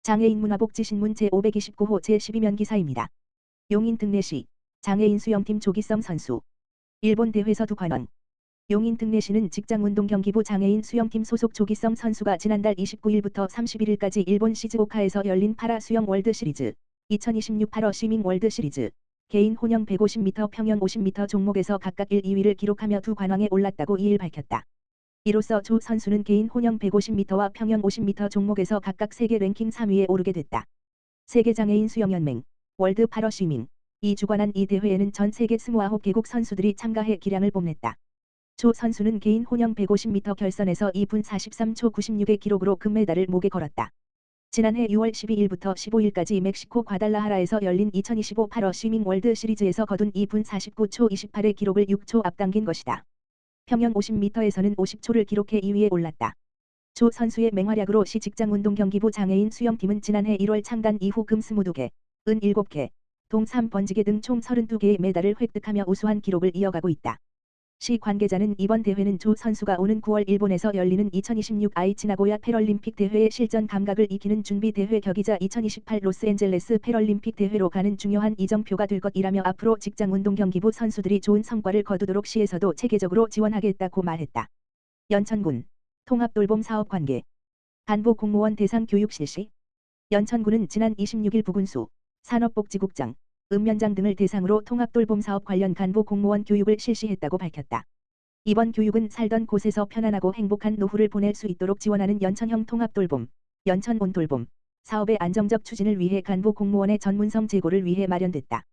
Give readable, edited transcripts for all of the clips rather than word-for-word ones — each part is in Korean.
장애인 문화복지신문 제529호 제12면 기사입니다. 용인 특례시 장애인 수영팀 조기성 선수. 일본 대회서 두관원. 용인 특례시는 직장운동 경기부 장애인 수영팀 소속 조기성 선수가 지난달 29일부터 31일까지 일본 시즈오카에서 열린 파라 수영 월드 시리즈 2026 파라 스위밍 월드 시리즈 개인 혼영 150m 평영 50m 종목에서 각각 1, 2위를 기록하며 두 관왕에 올랐다고 2일 밝혔다. 이로써 조 선수는 개인 혼영 150m와 평영 50m 종목에서 각각 세계 랭킹 3위에 오르게 됐다. 세계장애인 수영연맹 월드 파라 스위밍 이 주관한 이 대회에는 전 세계 29개국 선수들이 참가해 기량을 뽐냈다. 조 선수는 개인 혼영 150m 결선에서 2분 43초 96의 기록으로 금메달을 목에 걸었다. 지난해 6월 12일부터 15일까지 멕시코 과달라하라에서 열린 2025 파라 스위밍 월드 시리즈에서 거둔 2분 49초 28의 기록을 6초 앞당긴 것이다. 평영 50m에서는 50초를 기록해 2위에 올랐다. 조 선수의 맹활약으로 시 직장운동경기부 장애인 수영팀은 지난해 1월 창단 이후 금 22개, 은 7개, 동 3번지개 등 총 32개의 메달을 획득하며 우수한 기록을 이어가고 있다. 시 관계자는 이번 대회는 조 선수가 오는 9월 일본에서 열리는 2026 아이치 나고야 패럴림픽 대회의 실전 감각을 익히는 준비 대회 격이자 2028 로스앤젤레스 패럴림픽 대회로 가는 중요한 이정표가 될 것이라며 앞으로 직장운동경기부 선수들이 좋은 성과를 거두도록 시에서도 체계적으로 지원하겠다고 말했다. 연천군 통합돌봄 사업 관계 간부 공무원 대상 교육 실시. 연천군은 지난 26일 부군수, 산업복지국장, 읍면장 등을 대상으로 통합돌봄 사업 관련 간부 공무원 교육을 실시했다고 밝혔다. 이번 교육은 살던 곳에서 편안하고 행복한 노후를 보낼 수 있도록 지원하는 연천형 통합돌봄, 연천온돌봄 사업의 안정적 추진을 위해 간부 공무원의 전문성 제고를 위해 마련됐다.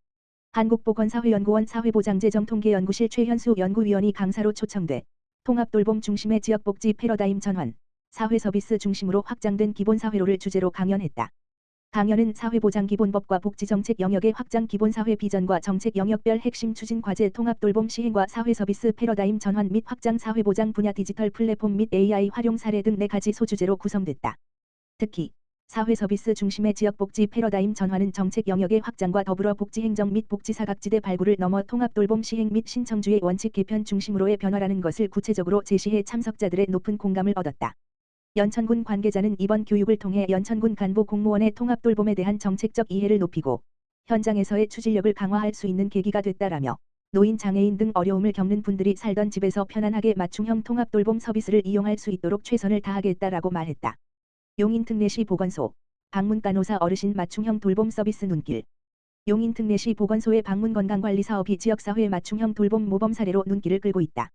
한국보건사회연구원 사회보장재정통계연구실 최현수 연구위원이 강사로 초청돼 통합돌봄 중심의 지역복지 패러다임 전환, 사회서비스 중심으로 확장된 기본사회로를 주제로 강연했다. 강연은 사회보장기본법과 복지정책 영역의 확장 기본사회 비전과 정책 영역별 핵심 추진 과제 통합돌봄 시행과 사회서비스 패러다임 전환 및 확장 사회보장 분야 디지털 플랫폼 및 AI 활용 사례 등 4가지 소주제로 구성됐다. 특히 사회서비스 중심의 지역복지 패러다임 전환은 정책 영역의 확장과 더불어 복지행정 및 복지사각지대 발굴을 넘어 통합돌봄 시행 및 신청주의 원칙 개편 중심으로의 변화라는 것을 구체적으로 제시해 참석자들의 높은 공감을 얻었다. 연천군 관계자는 이번 교육을 통해 연천군 간부 공무원의 통합돌봄에 대한 정책적 이해를 높이고 현장에서의 추진력을 강화할 수 있는 계기가 됐다라며 노인 장애인 등 어려움을 겪는 분들이 살던 집에서 편안하게 맞춤형 통합돌봄 서비스를 이용할 수 있도록 최선을 다하겠다라고 말했다. 용인 특례시 보건소 방문간호사 어르신 맞춤형 돌봄 서비스 눈길. 용인 특례시 보건소의 방문 건강관리 사업이 지역사회 맞춤형 돌봄 모범 사례로 눈길을 끌고 있다.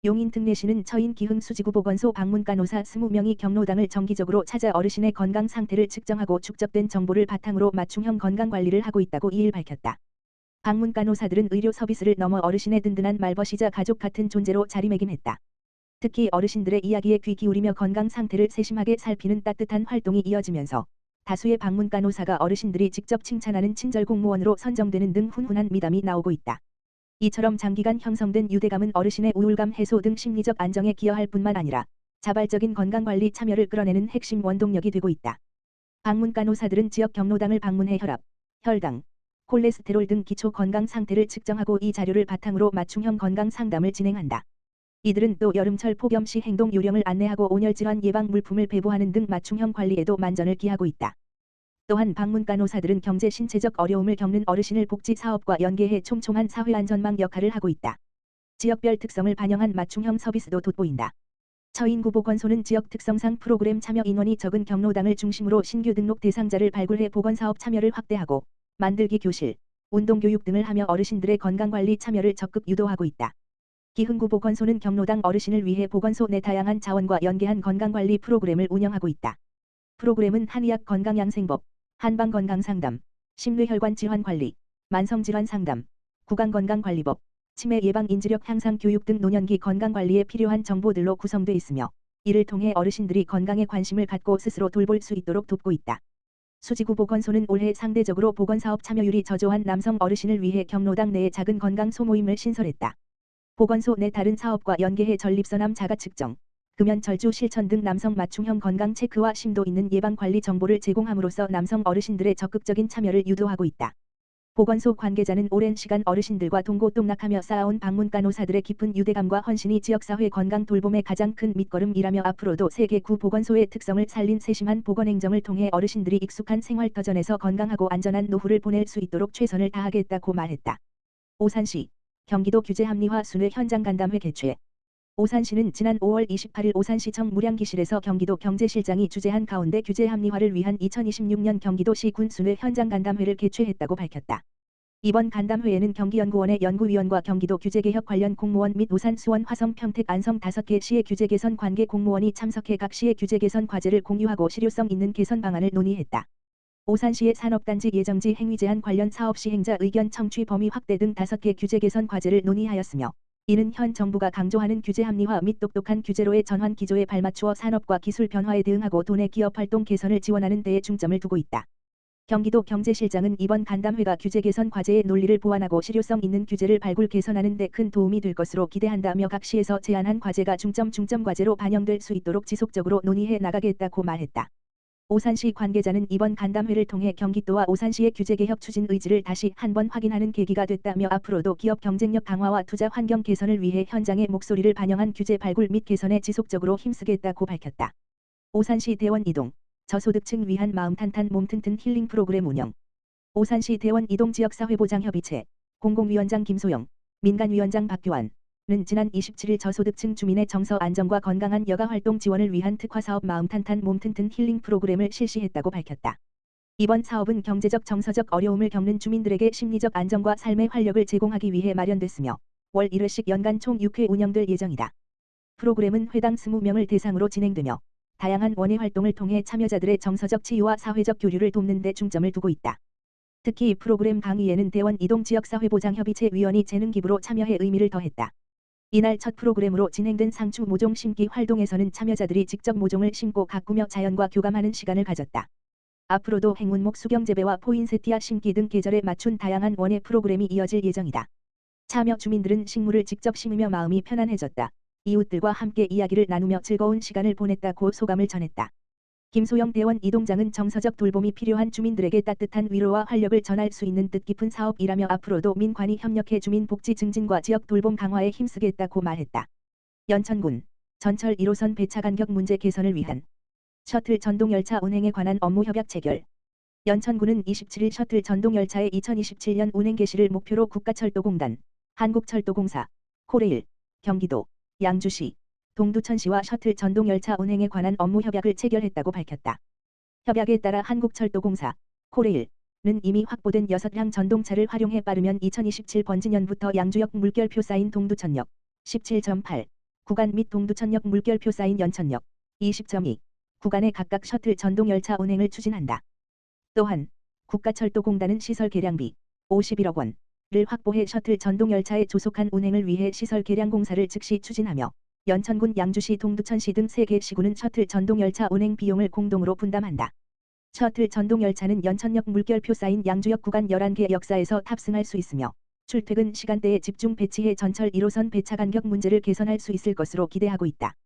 용인 특례시는 처인 기흥 수지구 보건소 방문간호사 20명이 경로당을 정기적으로 찾아 어르신의 건강 상태를 측정하고 축적된 정보를 바탕으로 맞춤형 건강관리를 하고 있다고 2일 밝혔다. 방문간호사들은 의료 서비스를 넘어 어르신의 든든한 말벗이자 가족 같은 존재로 자리매김했다. 특히 어르신들의 이야기에 귀 기울이며 건강 상태를 세심하게 살피는 따뜻한 활동이 이어지면서 다수의 방문간호사가 어르신들이 직접 칭찬하는 친절 공무원으로 선정되는 등 훈훈한 미담이 나오고 있다. 이처럼 장기간 형성된 유대감은 어르신의 우울감 해소 등 심리적 안정에 기여할 뿐만 아니라 자발적인 건강관리 참여를 끌어내는 핵심 원동력이 되고 있다. 방문간호사들은 지역 경로당을 방문해 혈압, 혈당, 콜레스테롤 등 기초 건강 상태를 측정하고 이 자료를 바탕으로 맞춤형 건강 상담을 진행한다. 이들은 또 여름철 폭염 시 행동 요령을 안내하고 온열질환 예방 물품을 배부하는 등 맞춤형 관리에도 만전을 기하고 있다. 또한 방문간호사들은 경제 신체적 어려움을 겪는 어르신을 복지 사업과 연계해 촘촘한 사회안전망 역할을 하고 있다. 지역별 특성을 반영한 맞춤형 서비스도 돋보인다. 처인구 보건소는 지역 특성상 프로그램 참여 인원이 적은 경로당을 중심으로 신규 등록 대상자를 발굴해 보건사업 참여를 확대하고 만들기 교실, 운동교육 등을 하며 어르신들의 건강관리 참여를 적극 유도하고 있다. 기흥구 보건소는 경로당 어르신을 위해 보건소 내 다양한 자원과 연계한 건강관리 프로그램을 운영하고 있다. 프로그램은 한의학 건강양생법, 한방건강상담, 심뇌혈관 질환관리, 만성질환 상담, 구강건강관리법, 치매 예방 인지력 향상 교육 등 노년기 건강관리에 필요한 정보들로 구성돼 있으며 이를 통해 어르신들이 건강에 관심을 갖고 스스로 돌볼 수 있도록 돕고 있다. 수지구 보건소는 올해 상대적으로 보건사업 참여율이 저조한 남성 어르신을 위해 경로당 내에 작은 건강 소모임을 신설했다. 보건소 내 다른 사업과 연계해 전립선암 자가 측정, 금연철주 실천 등 남성 맞춤형 건강 체크와 심도 있는 예방관리 정보를 제공함으로써 남성 어르신들의 적극적인 참여를 유도하고 있다. 보건소 관계자는 오랜 시간 어르신들과 동고동락하며 쌓아온 방문 간호사들의 깊은 유대감과 헌신이 지역사회 건강 돌봄의 가장 큰 밑거름이라며 앞으로도 세 개 구 보건소의 특성을 살린 세심한 보건행정을 통해 어르신들이 익숙한 생활터전에서 건강하고 안전한 노후를 보낼 수 있도록 최선을 다하겠다고 말했다. 오산시 경기도 규제 합리화 순회 현장 간담회 개최. 오산시는 지난 5월 28일 오산시청 무량기실에서 경기도 경제실장이 주재한 가운데 규제 합리화를 위한 2026년 경기도시 군 순회 현장 간담회를 개최했다고 밝혔다. 이번 간담회에는 경기연구원의 연구위원과 경기도 규제개혁 관련 공무원 및 오산, 수원, 화성, 평택, 안성 5개 시의 규제 개선 관계 공무원이 참석해 각 시의 규제 개선 과제를 공유하고 실효성 있는 개선 방안을 논의했다. 오산시의 산업단지 예정지 행위 제한 관련 사업 시행자 의견 청취 범위 확대 등 5개 규제 개선 과제를 논의하였으며 이는 현 정부가 강조하는 규제 합리화 및 똑똑한 규제로의 전환 기조에 발맞추어 산업과 기술 변화에 대응하고 도내 기업 활동 개선을 지원하는 데에 중점을 두고 있다. 경기도 경제실장은 이번 간담회가 규제 개선 과제의 논리를 보완하고 실효성 있는 규제를 발굴 개선하는 데 큰 도움이 될 것으로 기대한다며 각 시에서 제안한 과제가 중점 과제로 반영될 수 있도록 지속적으로 논의해 나가겠다고 말했다. 오산시 관계자는 이번 간담회를 통해 경기도와 오산시의 규제개혁 추진 의지를 다시 한번 확인하는 계기가 됐다며 앞으로도 기업 경쟁력 강화와 투자 환경 개선을 위해 현장의 목소리를 반영한 규제 발굴 및 개선에 지속적으로 힘쓰겠다고 밝혔다. 오산시 대원 이동 저소득층 위한 마음 탄탄 몸 튼튼 힐링 프로그램 운영. 오산시 대원 이동 지역사회보장협의체 공공위원장 김소영, 민간위원장 박규환 는 지난 27일 저소득층 주민의 정서 안정과 건강한 여가활동 지원을 위한 특화사업 마음 탄탄 몸 튼튼 힐링 프로그램을 실시했다고 밝혔다. 이번 사업은 경제적 정서적 어려움을 겪는 주민들에게 심리적 안정과 삶의 활력을 제공하기 위해 마련됐으며 월 1회씩 연간 총 6회 운영될 예정이다. 프로그램은 회당 20명을 대상으로 진행되며 다양한 원예 활동을 통해 참여자들의 정서적 치유와 사회적 교류를 돕는 데 중점을 두고 있다. 특히 프로그램 강의에는 대원 이동 지역사회보장협의체 위원이 재능 기부로 참여해 의미를 더했다. 이날 첫 프로그램으로 진행된 상추 모종 심기 활동에서는 참여자들이 직접 모종을 심고 가꾸며 자연과 교감하는 시간을 가졌다. 앞으로도 행운목 수경재배와 포인세티아 심기 등 계절에 맞춘 다양한 원예 프로그램이 이어질 예정이다. 참여 주민들은 식물을 직접 심으며 마음이 편안해졌다. 이웃들과 함께 이야기를 나누며 즐거운 시간을 보냈다고 소감을 전했다. 김소영 대원 이동장은 정서적 돌봄이 필요한 주민들에게 따뜻한 위로와 활력을 전할 수 있는 뜻깊은 사업이라며 앞으로도 민관이 협력해 주민 복지 증진과 지역 돌봄 강화에 힘쓰겠다고 말했다. 연천군 전철 1호선 배차 간격 문제 개선을 위한 셔틀 전동열차 운행에 관한 업무 협약 체결. 연천군은 27일 셔틀 전동열차의 2027년 운행 개시를 목표로 국가철도공단, 한국철도공사, 코레일, 경기도, 양주시, 동두천시와 셔틀 전동열차 운행에 관한 업무 협약을 체결했다고 밝혔다. 협약에 따라 한국철도공사, 코레일은 이미 확보된 6향 전동차를 활용해 빠르면 2027 번지년부터 양주역 물결표 쌓인 동두천역 17.8 구간 및 동두천역 물결표 쌓인 연천역 20.2 구간에 각각 셔틀 전동열차 운행을 추진한다. 또한 국가철도공단은 시설 개량비 51억 원을 확보해 셔틀 전동열차의 조속한 운행을 위해 시설 개량 공사를 즉시 추진하며 연천군, 양주시, 동두천시 등 3개 시군은 셔틀 전동열차 운행 비용을 공동으로 분담한다. 셔틀 전동열차는 연천역 물결표 쌓인 양주역 구간 11개 역사에서 탑승할 수 있으며 출퇴근 시간대에 집중 배치해 전철 1호선 배차 간격 문제를 개선할 수 있을 것으로 기대하고 있다.